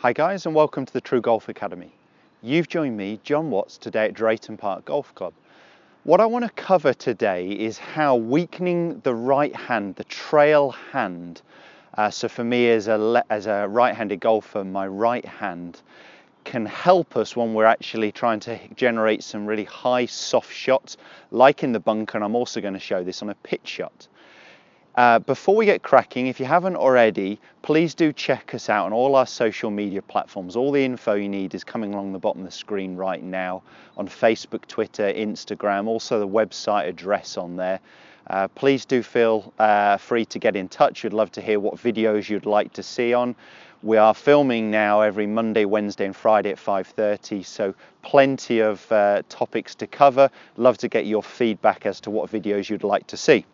Hi guys, and welcome to the True Golf Academy. You've joined me, John Watts, today at Drayton Park Golf Club. What I want to cover today is how weakening the right hand, the trail hand, so for me as a right-handed golfer, my right hand can help us when we're actually trying to generate some really high soft shots, like in the bunker, and I'm also going to show this on a pitch shot. Before we get cracking, if you haven't already, please do check us out on all our social media platforms. All the info you need is coming along the bottom of the screen right now on Facebook, Twitter, Instagram, also the website address on there. Please do feel free to get in touch. We'd love to hear what videos you'd like to see on. We are filming now every Monday, Wednesday and Friday at 5:30, so plenty of topics to cover. Love to get your feedback as to what videos you'd like to see.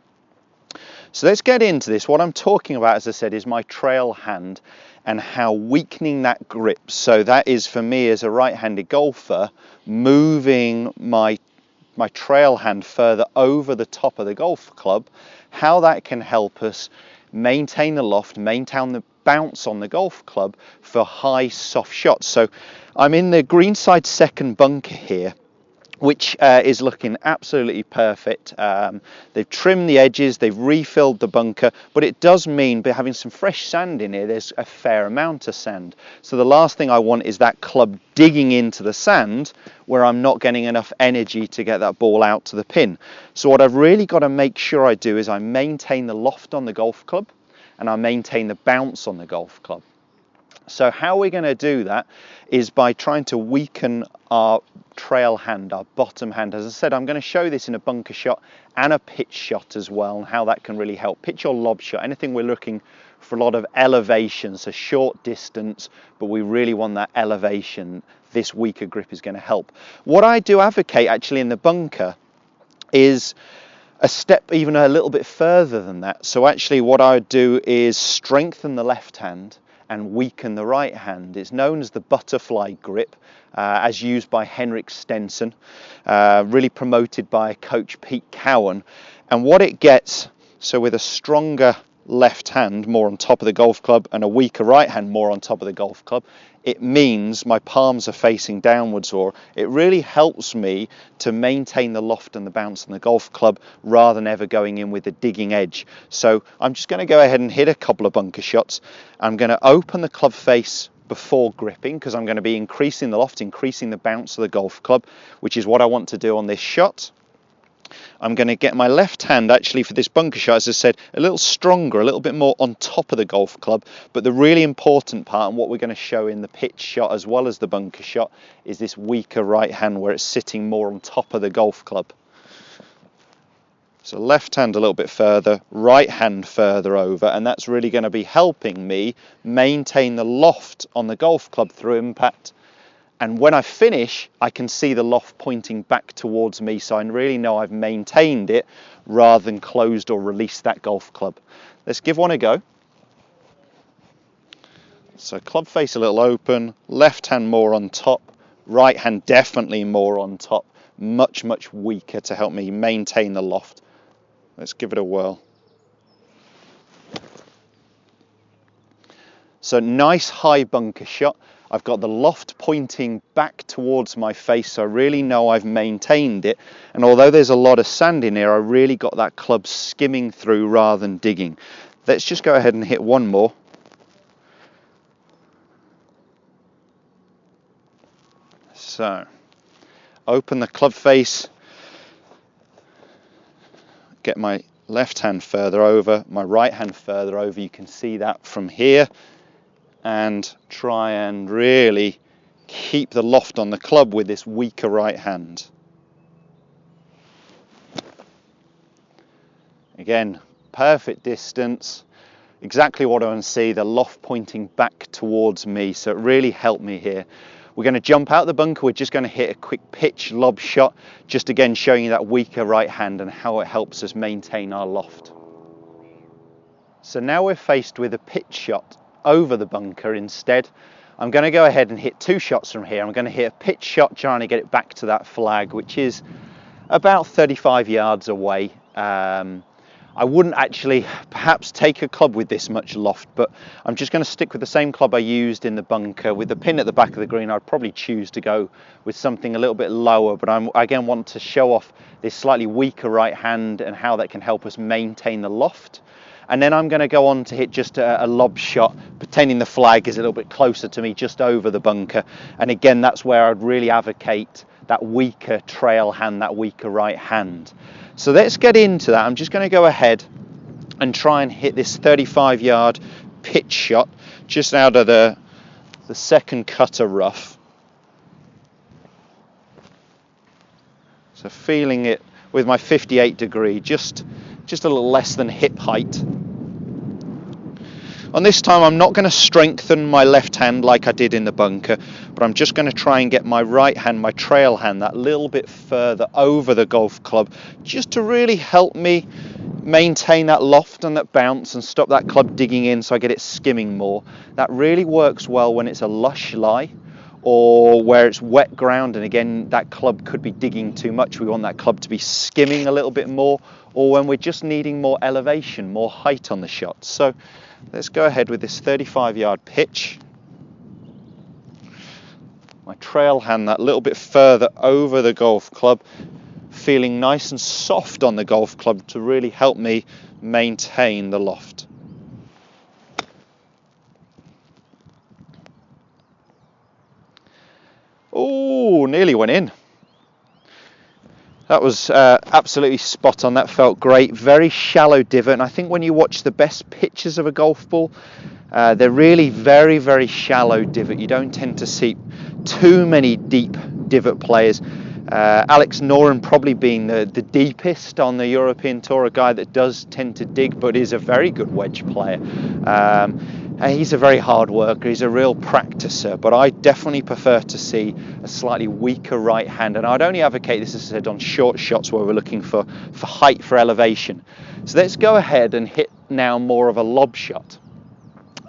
So let's get into this. What I'm talking about, as I said, is my trail hand and how weakening that grip. So that is, for me as a right-handed golfer, moving my trail hand further over the top of the golf club, how that can help us maintain the loft, maintain the bounce on the golf club for high soft shots. So I'm in the greenside second bunker here, which is looking absolutely perfect. They've trimmed the edges, they've refilled the bunker, but it does mean, by having some fresh sand in here, there's a fair amount of sand. So the last thing I want is that club digging into the sand where I'm not getting enough energy to get that ball out to the pin. So what I've really got to make sure I do is I maintain the loft on the golf club and I maintain the bounce on the golf club. So how we're going to do that is by trying to weaken our trail hand, our bottom hand. As I said, I'm going to show this in a bunker shot and a pitch shot as well, and how that can really help. Pitch or lob shot, anything we're looking for a lot of elevation, so short distance, but we really want that elevation. This weaker grip is going to help. What I do advocate actually in the bunker is a step even a little bit further than that. So actually what I would do is strengthen the left hand and weaken the right hand. It's known as the butterfly grip, as used by Henrik Stenson, really promoted by coach Pete Cowan. And what it gets, so with a stronger left hand more on top of the golf club and a weaker right hand more on top of the golf club, it means my palms are facing downwards, or it really helps me to maintain the loft and the bounce on the golf club rather than ever going in with a digging edge. So I'm just going to go ahead and hit a couple of bunker shots. I'm going to open the club face before gripping because I'm going to be increasing the loft, increasing the bounce of the golf club, which is what I want to do on this shot. I'm going to get my left hand actually for this bunker shot, as I said, a little stronger, a little bit more on top of the golf club. But the really important part, and what we're going to show in the pitch shot as well as the bunker shot, is this weaker right hand where it's sitting more on top of the golf club. So left hand a little bit further, right hand further over, and that's really going to be helping me maintain the loft on the golf club through impact. And when I finish, I can see the loft pointing back towards me, so I really know I've maintained it rather than closed or released that golf club. Let's give one a go. So club face a little open, left hand more on top, right hand definitely more on top, much, much weaker to help me maintain the loft. Let's give it a whirl. So nice high bunker shot. I've got the loft pointing back towards my face, so I really know I've maintained it. And although there's a lot of sand in here, I really got that club skimming through rather than digging. Let's just go ahead and hit one more. So, open the club face, get my left hand further over, my right hand further over. You can see that from here. And try and really keep the loft on the club with this weaker right hand. Again, perfect distance, exactly what I want to see, the loft pointing back towards me, so it really helped me here. We're going to jump out the bunker, we're just going to hit a quick pitch lob shot, just again showing you that weaker right hand and how it helps us maintain our loft. So now we're faced with a pitch shot over the bunker instead. I'm going to go ahead and hit two shots from here. I'm going to hit a pitch shot trying to get it back to that flag, which is about 35 yards away. I wouldn't actually perhaps take a club with this much loft, but I'm just going to stick with the same club I used in the bunker. With the pin at the back of the green, I'd probably choose to go with something a little bit lower, but I again want to show off this slightly weaker right hand and how that can help us maintain the loft. And then I'm going to go on to hit just a lob shot, pretending the flag is a little bit closer to me, just over the bunker. And again, that's where I'd really advocate that weaker trail hand, that weaker right hand. So let's get into that. I'm just going to go ahead and try and hit this 35-yard pitch shot just out of the second cutter rough. So feeling it with my 58 degree, just a little less than hip height. On this time, I'm not going to strengthen my left hand like I did in the bunker, but I'm just going to try and get my right hand, my trail hand, that little bit further over the golf club, just to really help me maintain that loft and that bounce and stop that club digging in so I get it skimming more. That really works well when it's a lush lie or where it's wet ground, and again, that club could be digging too much. We want that club to be skimming a little bit more, or when we're just needing more elevation, more height on the shot. So let's go ahead with this 35-yard pitch. My trail hand that little bit further over the golf club, feeling nice and soft on the golf club to really help me maintain the loft. Oh, nearly went in. That was absolutely spot on. That felt great. Very shallow divot, and I think when you watch the best pictures of a golf ball, they're really very, very shallow divot. You don't tend to see too many deep divot players. Alex Noren probably being the deepest on the European Tour, a guy that does tend to dig but is a very good wedge player. He's a very hard worker, he's a real practicer, but I definitely prefer to see a slightly weaker right hand, and I'd only advocate this, as I said, on short shots where we're looking for height, for elevation. So let's go ahead and hit now more of a lob shot.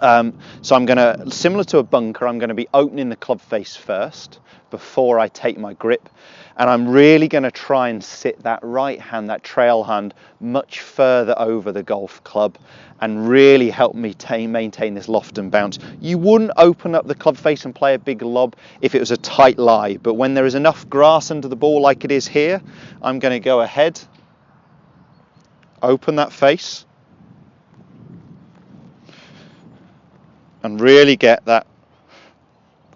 So I'm going to, similar to a bunker, I'm going to be opening the club face first before I take my grip, and I'm really going to try and sit that right hand, that trail hand, much further over the golf club and really help me maintain this loft and bounce. You wouldn't open up the club face and play a big lob if it was a tight lie, but when there is enough grass under the ball like it is here, I'm going to go ahead, open that face, and really get that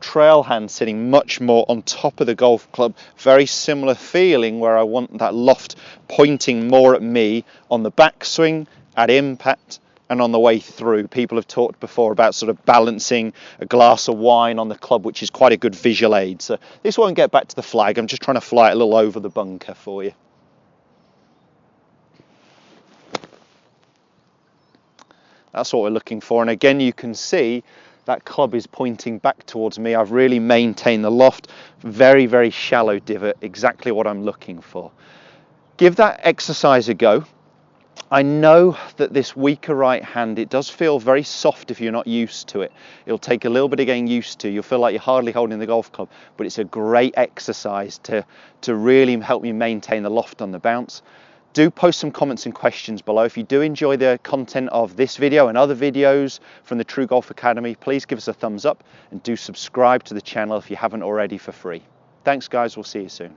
trail hand sitting much more on top of the golf club. Very similar feeling where I want that loft pointing more at me on the backswing, at impact, and on the way through. People have talked before about sort of balancing a glass of wine on the club, which is quite a good visual aid. So this won't get back to the flag. I'm just trying to fly it a little over the bunker for you. That's what we're looking for. And again, you can see that club is pointing back towards me. I've really maintained the loft. Very, very shallow divot, exactly what I'm looking for. Give that exercise a go. I know that this weaker right hand, it does feel very soft if you're not used to it. It'll take a little bit of getting used to. You'll feel like you're hardly holding the golf club, but it's a great exercise to really help you maintain the loft on the bounce. Do post some comments and questions below. If you do enjoy the content of this video and other videos from the True Golf Academy, please give us a thumbs up and do subscribe to the channel if you haven't already for free. Thanks guys, we'll see you soon.